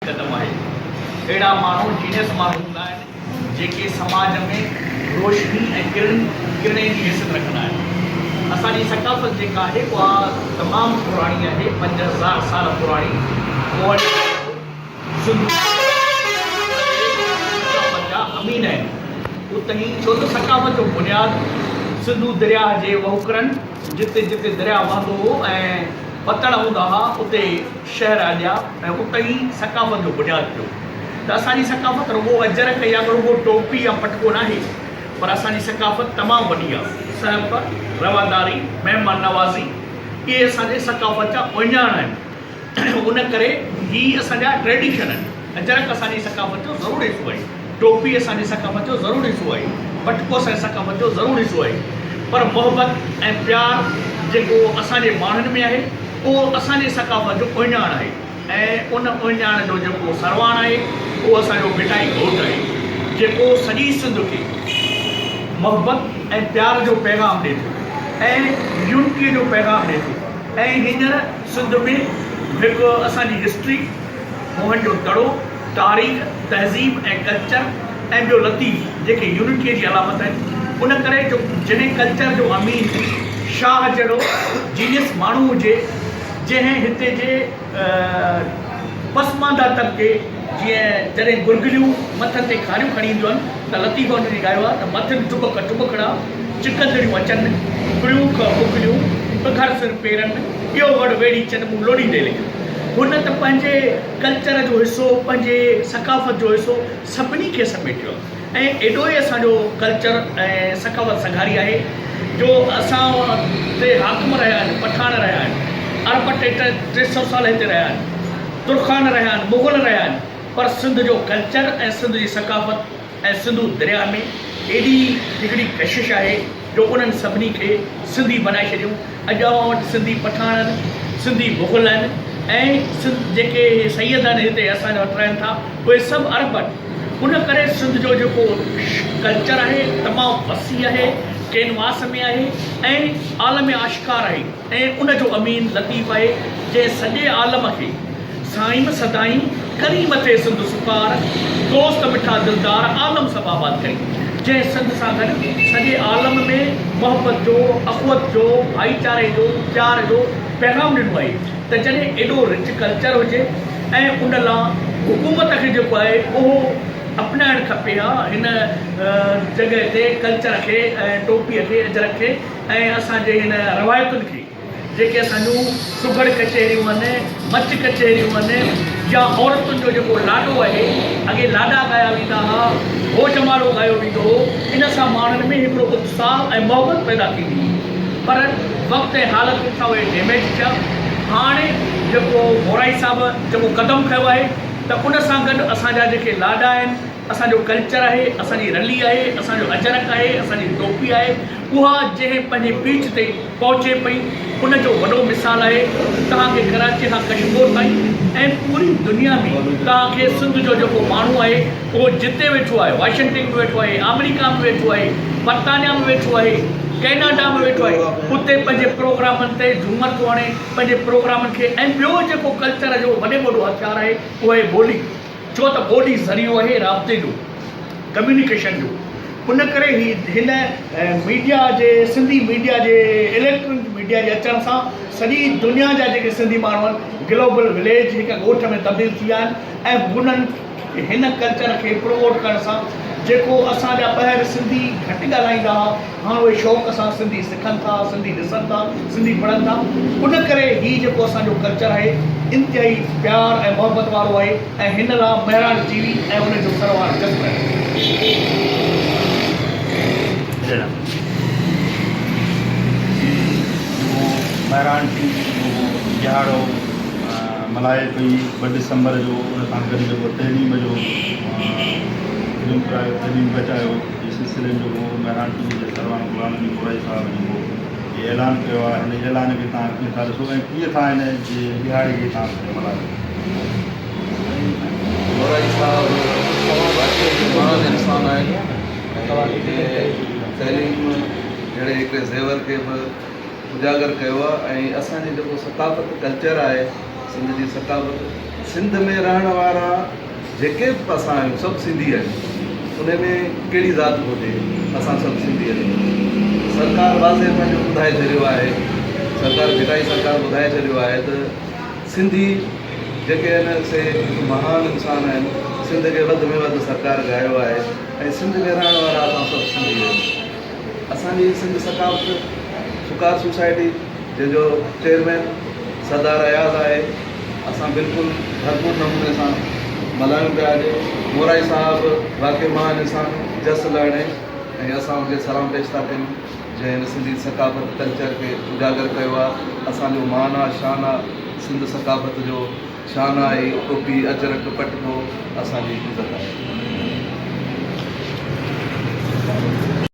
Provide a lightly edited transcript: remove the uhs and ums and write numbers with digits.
कदम आहे। अहिड़ा माण्हू जीनियस माण्हू हूंदा आहिनि जेके समाज में रोशनी ऐं किरणे जी हैसियत रखंदा आहिनि। असांजी सकाफ़त जेका आहे उहा तमामु पुराणी आहे, 5000 साल पुराणी। सकाफ़त जा अमीन आहिनि। उते ई छो त सकाफ़त जो बुनियादु सिंधू दरिया जे वहुकरनि जिते जिते दरिया वहंदो हो ऐं पतड़ हूंदा हुआ उते शहर हलिया ऐं उते ई सकाफ़त जो बुनियादु पियो। त असांजी सकाफ़त रुॻो अजरक या रुॻो टोपी या पटको न आहे, पर असांजी सकाफ़त तमामु वॾी आहे। सहब, रवादारी, महिमान नवाज़ी इहे असांजे सकाफ़त जा उञाण आहिनि। उन करे ही असांजा ट्रेडिशन आहिनि। अजरक असांजी सकाफ़त जो ज़रूरु हिसो आहे, टोपी असांजी सकाफ़त जो ज़रूरु हिसो आहे, पटको असांजी सकाफ़त जो ज़रूरु हिसो आहे। पर मोहबत ऐं प्यारु जेको असांजे माण्हुनि में आहे उहो असांजे सकाफ़त जो उञाण आहे। ऐं उन उञाण जो जेको सरवाण आहे उहो असांजो मिठाई घोट आहे, जेको सॼी सिंध खे मोहबत ऐं प्यार जो पैगाम ॾिए थो ऐं यूनिटीअ जो पैगाम ॾिए थो। ऐं हींअर सिंध में हिकु असांजी हिस्ट्री, मोहन जो दड़ो, तारीख़, तहज़ीब ऐं कल्चर ऐं ॿियो लतीफ़ जेके यूनिटीअ जी अलामत आहिनि। उन करे जो जॾहिं कल्चर जो अमीन शाह जहिड़ो जीनियस माण्हू हुजे जंहिं हिते जे पसमानदा तबिके जीअं जॾहिं गुरगलियूं मथनि ते खारियूं खणी ईंदियूं आहिनि त लतीफ़ हुनजी ॻायो आहे त मथनि टुबकड़ा चिकंदड़ियूं अचनि, कुड़ियूं मुकलियूं घर सिर पेरनि, इहो वड़ वेड़ी चन मूं लोड़ी ॾे लिखियो। हुन त पंहिंजे कल्चर जो हिसो, पंहिंजे सकाफ़त जो हिसो सभिनी खे समेटियो आहे। ऐं एॾो ई असांजो कल्चर ऐं सकाफ़त संघारी आहे जो असां ते हाकिम रहिया आहिनि, पठान रहिया आहिनि, अरब 300 साल हिते रहिया आहिनि, तुर्खान रहिया आहिनि, मुग़ल रहिया आहिनि, पर सिंध जो कल्चर ऐं सिंध जी सकाफ़त ऐं सिंधू दरिया में एॾी हिकिड़ी कशिश आहे जो उन्हनि सभिनी खे सिंधी बनाए छॾियूं। अॼु अवां वटि सिंधी पठान आहिनि, सिंधी मुग़ल आहिनि ऐं सिंध जेके सैयद आहिनि हिते असांजा वटि रहनि था उहे सभु अरब आहिनि। उन करे सिंध जो जेको कल्चर आहे तमामु वसी आहे, कैनवास में आहे ऐं आलम आशिकार आहे। ऐं उन जो अमीन लतीफ़ आहे जंहिं सॼे आलम खे साईं सदाईं करी मथे सिंध सुकार, दोस्त मिठा दिलदार आलम सब आबाद करी। जंहिं सिंध सां गॾु सॼे आलम में मोहबत जो, अख़ुवत जो, भाईचारे जो, प्यार जो पैगाम ॾिनो आहे। त जॾहिं एॾो रिच कल्चर हुजे ऐं उन लाइ हुकूमत खे जेको आहे उहो अपनाइणु खपे हिन जॻह ते कल्चर खे ऐं टोपीअ खे, अजरक खे ऐं असांजे हिन रवायतुनि खे जेके असांजूं सुघड़ कचहरियूं आहिनि, मच कचहरियूं आहिनि या औरतुनि जो जेको लाॾो आहे, अॻे लाॾा ॻाया वेंदा हुआ, हो जमालो ॻायो वेंदो हो। इन सां माण्हुनि में हिकिड़ो उत्साह ऐं मोहबत पैदा थींदी हुई। पर वक़्तु ऐं हालतुनि सां उहे डैमेज थिया। हाणे जेको मोराई साहिबु जेको क़दम खयो आहे त उन सां गॾु असांजा जेके लाॾा आहिनि, असांजो कल्चर आहे, असांजी रली आहे, असांजो अजरक आहे, असांजी टोपी आहे, उहा जंहिं पंहिंजे पीठ ते पहुचे पई उनजो वॾो मिसाल आहे। तव्हांखे कराची खां कश्मीर ताईं ऐं पूरी दुनिया में तव्हांखे सिंध जो जेको माण्हू आहे उहो जिते वेठो आहे, वाशिंगटन में वेठो आहे, अमेरिका में वेठो आहे, बर्तानिया में वेठो आहे, कैनेडा में वेठो आहे, उते पंहिंजे प्रोग्रामनि ते झूमर थो हणे, पंहिंजे प्रोग्रामनि खे। ऐं ॿियो जेको कल्चर जो वॾे वॾो हथियार आहे उहो आहे ॿोली, छो त ॿोली ज़रियो आहे राब्ते जो, कम्युनिकेशन जो। उन करे ही हिन मीडिया जे, सिंधी मीडिया जे, इलेक्ट्रॉनिक मीडिया जे अचण सां सॼी दुनिया जा जेके सिंधी माण्हू आहिनि ग्लोबल विलेज हिकु ॻोठ में तब्दील थी विया आहिनि। ऐं उन्हनि हिन कल्चर खे प्रमोट करण सां जेको असांजा ॿाहिरि सिंधी घटि ॻाल्हाईंदा हुआ, हाणे उहे शौक़ सां सिंधी सिखनि था, सिंधी ॾिसनि था, सिंधी पढ़नि था। उन करे हीउ जेको असांजो कल्चर आहे इंतिहाई प्यार ऐं मोहबत वारो आहे ऐं हिन लाइ महिराण टीवी ऐं उनजो सरवार जज़्ब आहे। महिराण टीवी दिहाड़ो मल्हाए पई 2 डिसंबर जो, उन सां गॾु जेको तहलीम जो तहलीम बचायो इस सिलसिले में जो महिराण टीवी जे सरवान गुलाम नबी मोराई साहब जो ये ऐलान किया है। हिन ऐलान खे तव्हां कीअं था ॾिसो ऐं कीअं था हिन जे दिहाड़े खे तव्हां मल्हायो? मोराई साहब महान इंसान आहिनि, तहलीम जहिड़े हिकिड़े ज़ेवर खे बि उजागर कयो आहे। ऐं असांजी जेको सकाफ़त कल्चर आहे, सिंध जी सकाफ़त, सिंध में रहण वारा जेके बि असां आहियूं सभु सिंधी आहियूं, उन में कहिड़ी ज़ात हुजे असां सभु सिंधी आहियूं। सरकार वाज़े पंहिंजो ॿुधाए छॾियो आहे, सरकार भिटाई सरकार ॿुधाए छॾियो आहे त सिंधी जेके आहिनि से महान इंसान आहिनि, सिंध खे वधि में वधि सरकार ॻायो आहे ऐं सिंध में रहण वारा असां सभु सिंधी आहियूं। असांजी सिंध सकाफ़त सुकार सोसाइटी जंहिंजो चेयरमैन सरदार अयाज़ आहे, असां बिल्कुलु भरपूर नमूने सां मल्हायूं पिया। अॼु मोराई साहिबु वाक़ई महान इंसान जस लाइणे ऐं असां उनखे सलाम पेश था कयूं जंहिं हिन सिंधी सकाफ़त कल्चर खे उजागर कयो आहे। असांजो मान आहे, शान आहे, सिंध सकाफ़त जो शान आहे, टोपी अजरक पटको असांजी इज़त आहे।